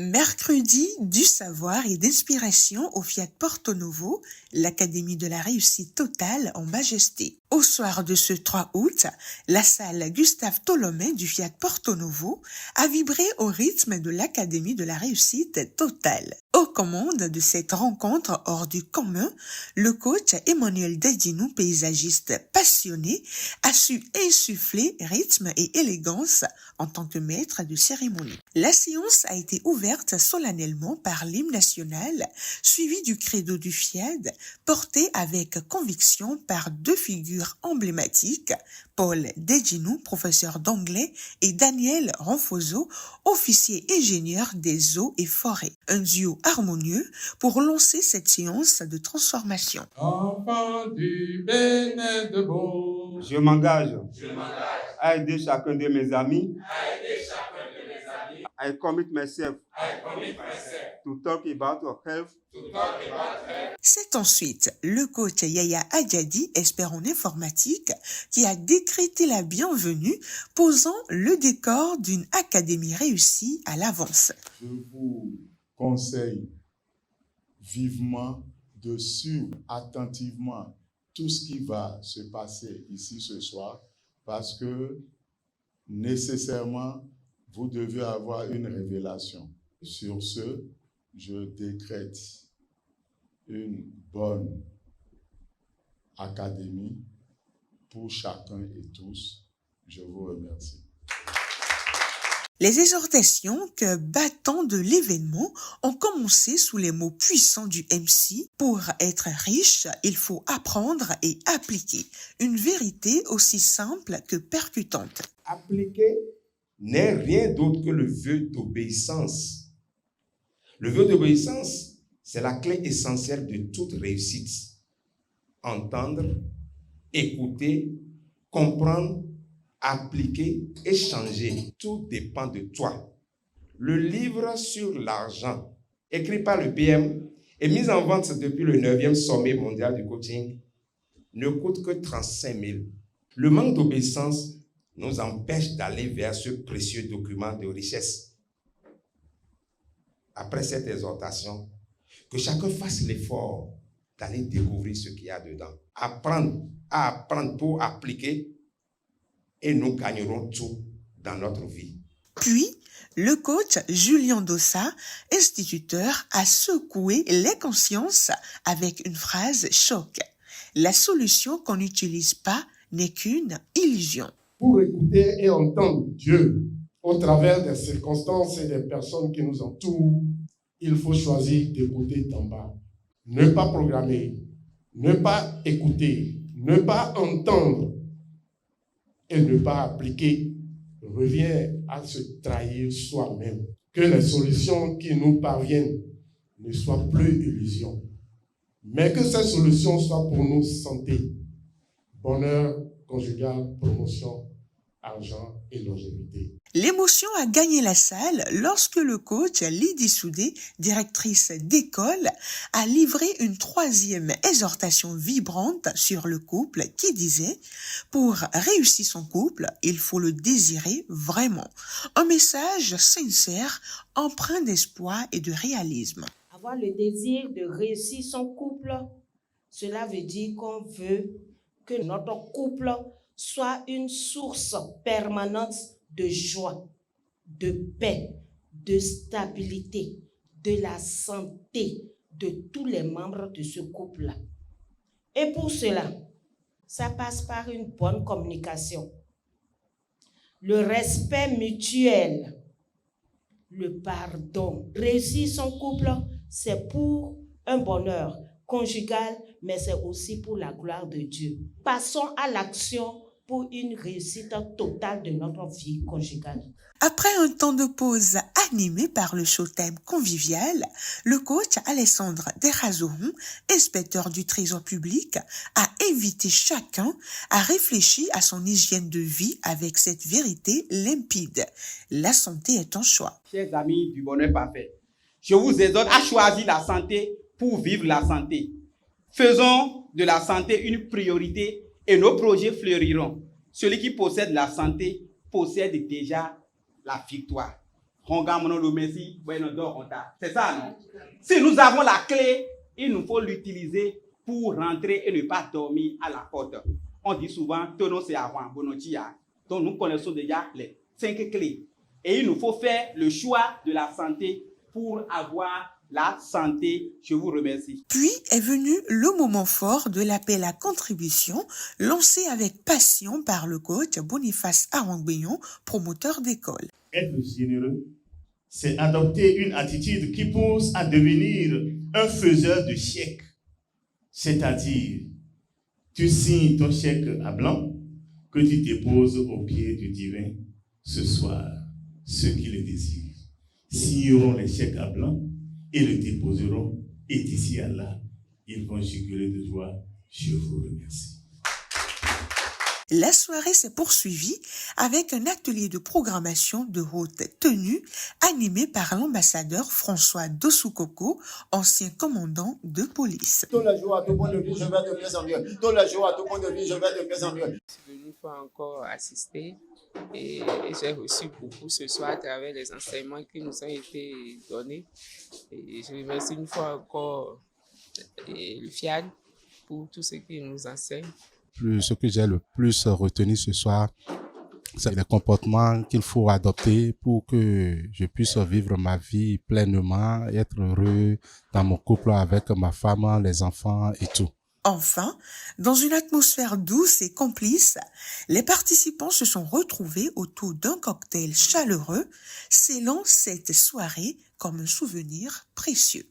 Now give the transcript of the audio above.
Mercredi du savoir et d'inspiration au Fiat Porto Novo, l'Académie de la réussite totale en majesté. Au soir de ce 3 août, la salle Gustave Tholomé du Fiat Porto Novo a vibré au rythme de l'Académie de la réussite totale. Aux commandes de cette rencontre hors du commun, le coach Emmanuel Dedinou, paysagiste passionné, a su insuffler rythme et élégance en tant que maître de cérémonie. La séance a été ouverte solennellement par l'hymne national, suivi du credo du FIAD, porté avec conviction par deux figures emblématiques, Paul Dedinou, professeur d'anglais, et Daniel Ronfozo, officier ingénieur des eaux et forêts. Un duo harmonieux pour lancer cette séance de transformation. Enfant du Bénin de Beau, Je m'engage à aider chacun de mes amis. I commit myself to talk about health. C'est ensuite le coach Yaya Adjadi, expert en informatique, qui a décrété la bienvenue, posant le décor d'une académie réussie à l'avance. je vous conseille vivement de suivre attentivement tout ce qui va se passer ici ce soir parce que nécessairement, vous devez avoir une révélation. Sur ce, je décrète une bonne académie pour chacun et tous. Je vous remercie. Les exhortations que battants de l'événement ont commencé sous les mots puissants du MC. Pour être riche, il faut apprendre et appliquer. Une vérité aussi simple que percutante. Appliquer n'est rien d'autre que le vœu d'obéissance. Le vœu d'obéissance, c'est la clé essentielle de toute réussite. Entendre, écouter, comprendre, appliquer et changer. Tout dépend de toi. Le livre sur l'argent, écrit par le PM et mis en vente depuis le 9e sommet mondial du coaching, ne coûte que 35 000. Le manque d'obéissance nous empêche d'aller vers ce précieux document de richesse. Après cette exhortation, que chacun fasse l'effort d'aller découvrir ce qu'il y a dedans. Apprendre pour appliquer et nous gagnerons tout dans notre vie. Puis, le coach Julien Dossa, instituteur, a secoué les consciences avec une phrase choc. La solution qu'on n'utilise pas n'est qu'une illusion. Pour écouter et entendre Dieu au travers des circonstances et des personnes qui nous entourent, il faut choisir d'écouter d'en bas. Ne pas programmer, ne pas écouter, ne pas entendre et ne pas appliquer revient à se trahir soi-même. Que les solutions qui nous parviennent ne soient plus illusions, mais que ces solutions soient pour nous santé, bonheur conjugal, promotion, argent et longévité. L'émotion a gagné la salle lorsque le coach Lydie Soudé, directrice d'école, a livré une troisième exhortation vibrante sur le couple qui disait « Pour réussir son couple, il faut le désirer vraiment ». Un message sincère, empreint d'espoir et de réalisme. Avoir le désir de réussir son couple, cela veut dire qu'on veut que notre couple soit une source permanente de joie, de paix, de stabilité, de la santé de tous les membres de ce couple. Et pour cela, ça passe par une bonne communication, le respect mutuel, le pardon. Réussir son couple, c'est pour un bonheur conjugal, mais c'est aussi pour la gloire de Dieu. Passons à l'action pour une réussite totale de notre vie conjugale. Après un temps de pause animé par le showtime convivial, le coach Alessandre Derazohon, inspecteur du Trésor public, a invité chacun à réfléchir à son hygiène de vie avec cette vérité limpide. La santé est un choix. Chers amis du bonheur parfait, je vous exhorte à choisir la santé pour vivre la santé. Faisons de la santé une priorité et nos projets fleuriront. Celui qui possède la santé possède déjà la victoire. C'est ça, non? Si nous avons la clé, il nous faut l'utiliser pour rentrer et ne pas dormir à la porte. On dit souvent, donc nous connaissons déjà les 5 clés. Et il nous faut faire le choix de la santé pour avoir la santé. Je vous remercie. Puis est venu le moment fort de l'appel à contribution lancé avec passion par le coach Boniface Arangbeyon, promoteur d'école. Être généreux, c'est adopter une attitude qui pousse à devenir un faiseur de chèques. C'est-à-dire, tu signes ton chèque à blanc que tu déposes au pied du divin ce soir. Ceux qui le désirent signeront les chèques à blanc et le déposeront. Et d'ici à là, ils vont jubiler de joie. Je vous remercie. La soirée s'est poursuivie avec un atelier de programmation de haute tenue animé par l'ambassadeur François Dossoukoko, ancien commandant de police. Toute la joie, tout le monde de vie, je vais de mieux en mieux. Toute la joie, tout le monde de vie, je vais de mieux en mieux. Je suis venu une fois encore assister et j'ai reçu beaucoup ce soir à travers les enseignements qui nous ont été donnés. Et je remercie une fois encore le FIAD pour tout ce qu'il nous enseigne. Ce que j'ai le plus retenu ce soir, c'est les comportements qu'il faut adopter pour que je puisse vivre ma vie pleinement, être heureux dans mon couple avec ma femme, les enfants et tout. Enfin, dans une atmosphère douce et complice, les participants se sont retrouvés autour d'un cocktail chaleureux, scellant cette soirée comme un souvenir précieux.